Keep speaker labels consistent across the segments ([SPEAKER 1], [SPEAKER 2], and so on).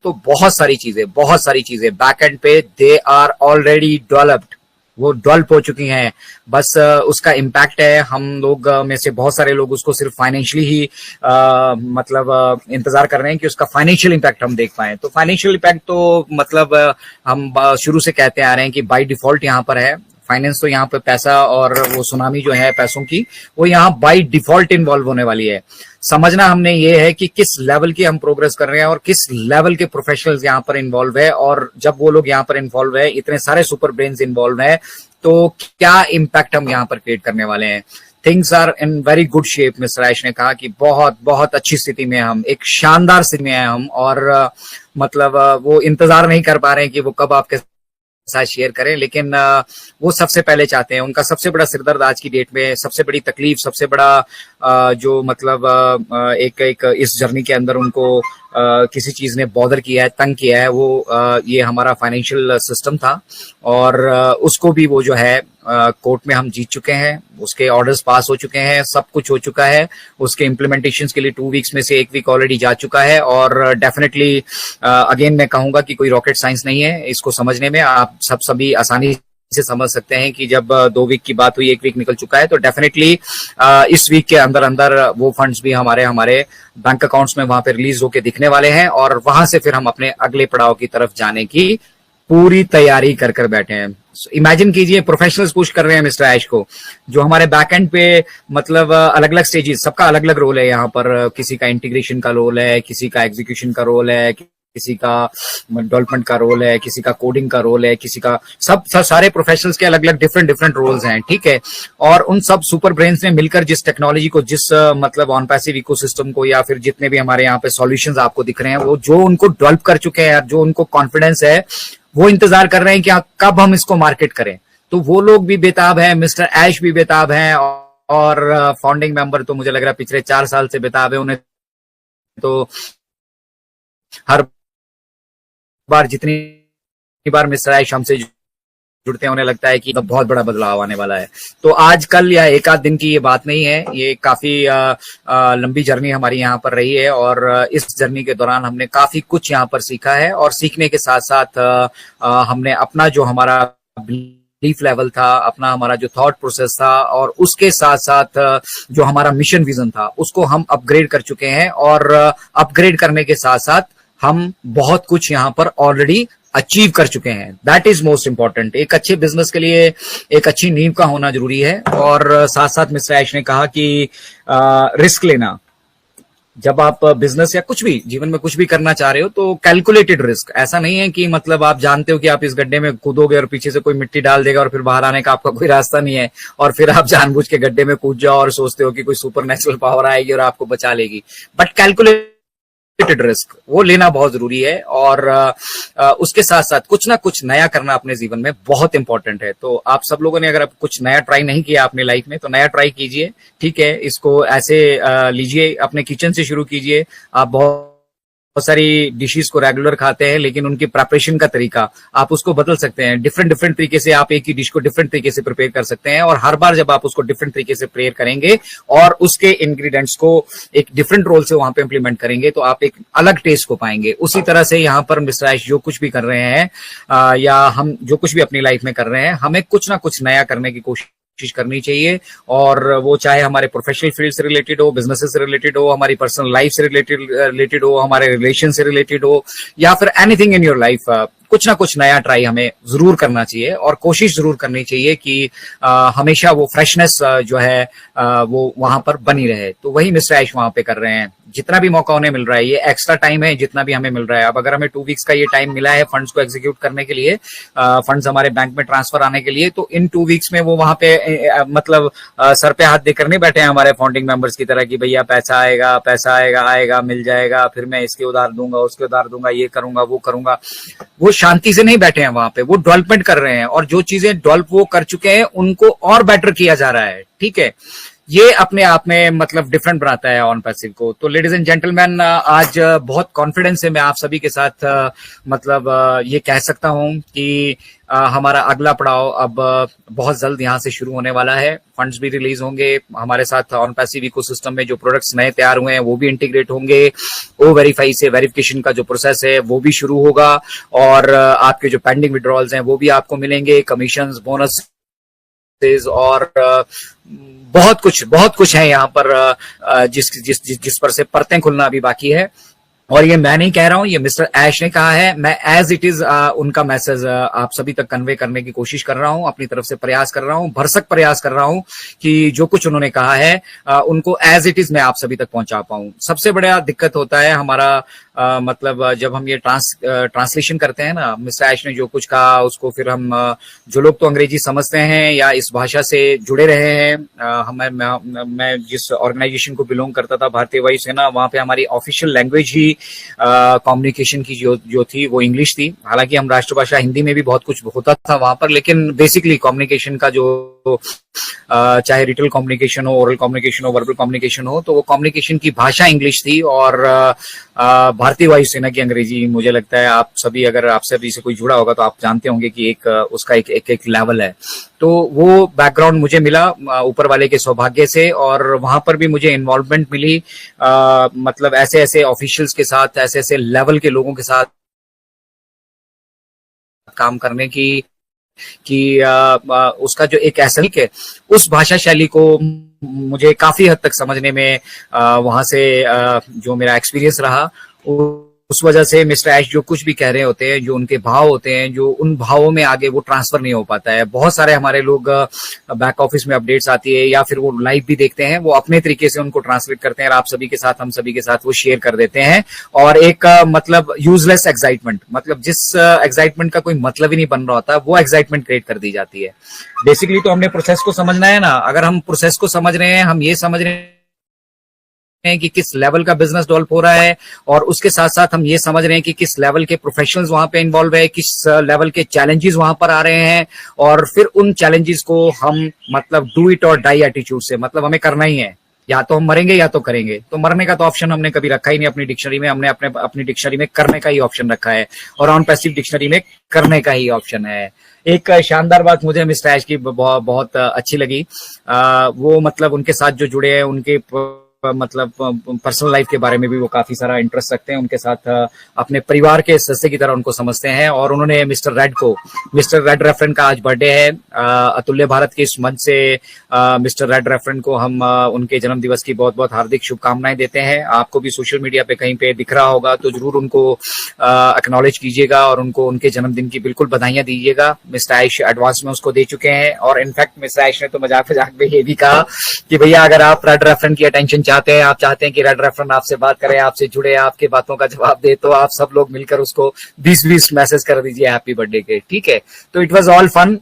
[SPEAKER 1] तो बहुत सारी चीजें बैक एंड पे दे आर ऑलरेडी डेवलप्ड, वो डेवलप हो चुकी हैं। बस उसका इम्पैक्ट है, हम लोग में से बहुत सारे लोग उसको सिर्फ फाइनेंशियली ही इंतजार कर रहे हैं कि उसका फाइनेंशियल इम्पैक्ट हम देख पाए। तो फाइनेंशियल इम्पैक्ट तो हम शुरू से कहते आ रहे हैं कि बाय डिफॉल्ट यहाँ पर है। फाइनेंस तो यहाँ पे पैसा और वो सुनामी जो है पैसों की, वो यहाँ बाय डिफॉल्ट इन्वॉल्व होने वाली है। समझना हमने ये है कि किस लेवल की हम प्रोग्रेस कर रहे हैं और किस लेवल के प्रोफेशनल्स यहाँ पर इन्वॉल्व है, और जब वो लोग यहाँ पर इन्वॉल्व है, इतने सारे सुपर ब्रेन्स इन्वॉल्व है, तो क्या इम्पैक्ट हम यहाँ पर क्रिएट करने वाले हैं। Things are in very good shape. Mister Ash ने कहा कि बहुत बहुत अच्छी स्थिति में हम, एक शानदार स्थिति में हैं हम, और वो इंतजार नहीं कर पा रहे हैं कि वो कब आपके साथ शेयर करें, लेकिन वो सबसे पहले चाहते हैं। उनका सबसे बड़ा सिरदर्द आज की डेट में, सबसे बड़ी तकलीफ, सबसे बड़ा जो एक इस जर्नी के अंदर उनको किसी चीज ने बॉदर किया है, तंग किया है, वो ये हमारा फाइनेंशियल सिस्टम था। और उसको भी वो जो है कोर्ट में हम जीत चुके हैं, उसके ऑर्डर्स पास हो चुके हैं, सब कुछ हो चुका है। उसके इम्प्लीमेंटेशन के लिए 2 वीक्स में से 1 वीक ऑलरेडी जा चुका है। और डेफिनेटली अगेन मैं कहूंगा कि कोई रॉकेट साइंस नहीं है इसको समझने में। आप सभी आसानी से समझ सकते हैं कि जब 2 वीक की बात हुई, 1 वीक निकल चुका है, तो डेफिनेटली इस वीक के अंदर अंदर वो फंड्स भी हमारे बैंक अकाउंट्स में वहां पे रिलीज होके दिखने वाले हैं, और वहां से फिर हम अपने अगले पड़ाव की तरफ जाने की पूरी तैयारी कर बैठे हैं। इमेजिन कीजिए, प्रोफेशनल्स पुश कर रहे हैं मिस्टर ऐश को, जो हमारे बैक एंड पे अलग अलग स्टेजेस, सबका अलग अलग रोल है यहाँ पर। किसी का इंटीग्रेशन का रोल है, किसी का एग्जीक्यूशन का रोल है, किसी का डेवलपमेंट का रोल है, किसी का कोडिंग का रोल है, किसी का सारे प्रोफेशनल्स के अलग अलग डिफरेंट रोल्स हैं, ठीक है। और उन सब सुपर ब्रेन्स ने मिलकर जिस टेक्नोलॉजी को, जिस ऑन पैसिव इकोसिस्टम को, या फिर जितने भी हमारे यहाँ पे सॉल्यूशंस आपको दिख रहे हैं, वो जो उनको डेवलप कर चुके हैं, जो उनको कॉन्फिडेंस है, वो इंतजार कर रहे हैं कि कब हम इसको मार्केट करें। तो वो लोग भी बेताब है, मिस्टर ऐश भी बेताब है, और फाउंडिंग मेंबर तो मुझे लग रहा है पिछले 4 साल से बेताब है। उन्हें तो हर बार, जितनी बार मिस्टर ऐश हमसे जुड़ते हैं, उन्हें लगता है कि बहुत बड़ा बदलाव आने वाला है। तो आज कल या एक आध दिन की ये बात नहीं है, ये काफी लंबी जर्नी हमारी यहाँ पर रही है, और इस जर्नी के दौरान हमने काफी कुछ यहाँ पर सीखा है। और सीखने के साथ साथ हमने अपना जो हमारा बिलीफ लेवल था, अपना हमारा जो थॉट प्रोसेस था, और उसके साथ साथ जो हमारा मिशन विजन था, उसको हम अपग्रेड कर चुके हैं। और अपग्रेड करने के साथ साथ हम बहुत कुछ यहाँ पर ऑलरेडी अचीव कर चुके हैं। That is most important. एक अच्छे बिजनेस के लिए एक अच्छी नींव का होना जरूरी है। और साथ साथ मिस्टर ऐश ने कहा कि रिस्क लेना, जब आप बिजनेस या कुछ भी जीवन में कुछ भी करना चाह रहे हो, तो कैलकुलेटेड रिस्क। ऐसा नहीं है कि आप जानते हो कि आप इस गड्ढे में कूदोगे और पीछे से कोई मिट्टी डाल देगा और फिर बाहर आने का आपका कोई रास्ता नहीं है, और फिर आप जानबूझ के गड्ढे में कूद जाओ और सोचते हो कि कोई सुपर नेचुरल पावर आएगी और आपको बचा लेगी। बट कैलकुलेटेड रिस्क वो लेना बहुत जरूरी है। और उसके साथ साथ कुछ ना कुछ नया करना अपने जीवन में बहुत इंपॉर्टेंट है। तो आप सब लोगों ने अगर कुछ नया ट्राई नहीं किया अपनी लाइफ में, तो नया ट्राई कीजिए, ठीक है। इसको ऐसे लीजिए, अपने किचन से शुरू कीजिए। आप बहुत सारी डिशेस को रेगुलर खाते हैं, लेकिन उनकी प्रिपरेशन का तरीका आप उसको बदल सकते हैं। डिफरेंट तरीके से आप एक ही डिश को डिफरेंट तरीके से प्रिपेयर कर सकते हैं, और हर बार जब आप उसको डिफरेंट तरीके से प्रिपेयर करेंगे और उसके इंग्रेडिएंट्स को एक डिफरेंट रोल से वहां पे इंप्लीमेंट करेंगे, तो आप एक अलग टेस्ट को पाएंगे। उसी तरह से यहाँ पर मिस्टर ऐश जो कुछ भी कर रहे हैं, या हम जो कुछ भी अपनी लाइफ में कर रहे हैं, हमें कुछ ना कुछ नया करने की कोशिश करनी चाहिए। और वो चाहे हमारे प्रोफेशनल फील्ड से रिलेटेड हो, बिजनेस से रिलेटेड हो, हमारी पर्सनल लाइफ से रिलेटेड हो, हमारे रिलेशन से रिलेटेड हो, या फिर एनीथिंग इन योर लाइफ, कुछ ना कुछ नया ट्राई हमें जरूर करना चाहिए। और कोशिश जरूर करनी चाहिए कि हमेशा वो फ्रेशनेस जो है वो वहां पर बनी रहे। तो वही मिस्टर ऐश वहां पे कर रहे हैं। जितना भी मौका उन्हें मिल रहा है, ये एक्स्ट्रा टाइम है जितना भी हमें मिल रहा है। अब अगर हमें 2 वीक्स का ये टाइम मिला है फंड्स को एग्जीक्यूट करने के लिए, फंड्स हमारे बैंक में ट्रांसफर आने के लिए, तो इन 2 वीक्स में वो वहां पे सर पे हाथ देकर नहीं बैठे हैं हमारे फाउंडिंग मेंबर्स की तरह कि भैया पैसा आएगा मिल जाएगा, फिर मैं इसके उधार दूंगा, उसके उधार दूंगा, ये करूंगा, वो करूंगा। वो शांति से नहीं बैठे हैं वहां पे, वो डेवलपमेंट कर रहे हैं, और जो चीजें डेवलप वो कर चुके हैं उनको और बेटर किया जा रहा है, ठीक है। ये अपने आप में मतलब डिफरेंट बनाता है ऑन पैसिव को। तो लेडीज एंड जेंटलमैन, आज बहुत कॉन्फिडेंस से मैं आप सभी के साथ मतलब ये कह सकता हूं कि हमारा अगला पड़ाव अब बहुत जल्द यहाँ से शुरू होने वाला है। फंड्स भी रिलीज होंगे हमारे साथ। ऑन पैसिव इकोसिस्टम में जो प्रोडक्ट्स नए तैयार हुए हैं वो भी इंटीग्रेट होंगे। ओ वेरीफाई से वेरिफिकेशन का जो प्रोसेस है वो भी शुरू होगा, और आपके जो पेंडिंग विड्रॉल्स हैं वो भी आपको मिलेंगे। कमीशंस, बोनस और बहुत कुछ है यहाँ पर जिस पर से परतें खुलना अभी बाकी है। और ये मैं नहीं कह रहा हूं, ये मिस्टर ऐश ने कहा है। मैं एज इट इज उनका मैसेज आप सभी तक कन्वे करने की कोशिश कर रहा हूं, अपनी तरफ से प्रयास कर रहा हूं, भरसक प्रयास कर रहा हूं कि जो कुछ उन्होंने कहा है उनको एज इट इज मैं आप सभी तक पहुंचा पाऊं। सबसे बड़ा दिक्कत होता है हमारा मतलब जब हम ये ट्रांसलेशन करते हैं ना, मिस्टर ऐश ने जो कुछ कहा उसको फिर हम जो लोग तो अंग्रेजी समझते हैं या इस भाषा से जुड़े रहे हैं, मैं जिस ऑर्गेनाइजेशन को बिलोंग करता था, भारतीय वायुसेना, वहां पे हमारी ऑफिशियल लैंग्वेज ही कम्युनिकेशन की जो थी वो इंग्लिश थी। हालांकि हम राष्ट्रभाषा हिंदी में भी बहुत कुछ होता था वहां पर, लेकिन बेसिकली कम्युनिकेशन का जो चाहे रिटेल कम्युनिकेशन हो, ओरल कम्युनिकेशन हो, वर्बल कम्युनिकेशन हो, तो वो कम्युनिकेशन की भाषा इंग्लिश थी। और भारतीय वायुसेना की अंग्रेजी, मुझे लगता है आप सभी, अगर आपसे अभी से कोई जुड़ा होगा तो आप जानते होंगे कि उसका एक लेवल है। तो वो बैकग्राउंड मुझे मिला ऊपर वाले के सौभाग्य से, और वहां पर भी मुझे इन्वॉल्वमेंट मिली मतलब ऐसे ऑफिशियल्स के साथ, ऐसे लेवल के लोगों के साथ काम करने की कि उसका जो एक ऐसा है उस भाषा शैली को मुझे काफी हद तक समझने में वहां से जो मेरा एक्सपीरियंस रहा, उस वजह से मिस्टर ऐश जो कुछ भी कह रहे होते हैं, जो उनके भाव होते हैं, जो उन भावों में आगे वो ट्रांसफर नहीं हो पाता है। बहुत सारे हमारे लोग बैक ऑफिस में अपडेट्स आती है या फिर वो लाइव भी देखते हैं, वो अपने तरीके से उनको ट्रांसलेट करते हैं और आप सभी के साथ, हम सभी के साथ वो शेयर कर देते हैं। और एक मतलब यूजलेस एक्साइटमेंट, मतलब जिस एक्साइटमेंट का कोई मतलब ही नहीं बन रहा होता, वो एक्साइटमेंट क्रिएट कर दी जाती है। बेसिकली तो हमने प्रोसेस को समझना है ना। अगर हम प्रोसेस को समझ रहे हैं, हम ये समझ रहे हैं कि किस लेवल का बिजनेस डेवलप हो रहा है, और उसके साथ साथ हम ये समझ रहे हैं कि किस लेवल के प्रोफेशनल्स वहां पे इन्वॉल्व है, किस लेवल के चैलेंजेस वहां पर आ रहे हैं, और फिर उन चैलेंजेस को हम मतलब डू इट और डाई एटीट्यूड से, मतलब हमें करना ही है, या तो हम मरेंगे या तो करेंगे। तो मरने का तो ऑप्शन हमने कभी रखा ही नहीं अपनी डिक्शनरी में। हमने अपनी डिक्शनरी में करने का ही ऑप्शन रखा है, और ऑन पैसिव डिक्शनरी में करने का ही ऑप्शन है। एक शानदार बात मुझे मिस्टर ऐश की बहुत अच्छी लगी, वो मतलब उनके साथ जो जुड़े हैं, उनके मतलब पर्सनल लाइफ के बारे में भी वो काफी सारा इंटरेस्ट रखते हैं, उनके साथ अपने परिवार के सदस्य की तरह उनको समझते हैं। और उन्होंने मिस्टर रेड रेफरेंट का आज बर्थडे है। अतुल्य भारत के इस मंच से मिस्टर रेड रेफरेंट को हम उनके जन्म दिवस की बहुत बहुत हार्दिक शुभकामनाएं देते हैं। आपको भी सोशल मीडिया पे कहीं पे दिख रहा होगा तो जरूर उनको एक्नॉलेज कीजिएगा और उनको उनके जन्मदिन की बिल्कुल बधाइयां दीजिएगा। मिस्टर ऐश एडवांस में उसको दे चुके हैं, और इनफैक्ट मिस्टर ऐश ने तो मजाक में ये भी कहा कि भैया अगर आप रेड रेफरेंट की अटेंशन चाहते हैं, आप चाहते हैं कि रेड रेफरेंट आपसे बात करें, आपसे जुड़े, आपके बातों का जवाब दे, तो आप सब लोग मिलकर उसको 20-20 मैसेज कर दीजिए हैप्पी बर्थडे के, ठीक है। तो it was all fun.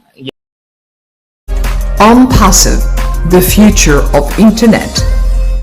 [SPEAKER 2] OnPassive, the future of internet.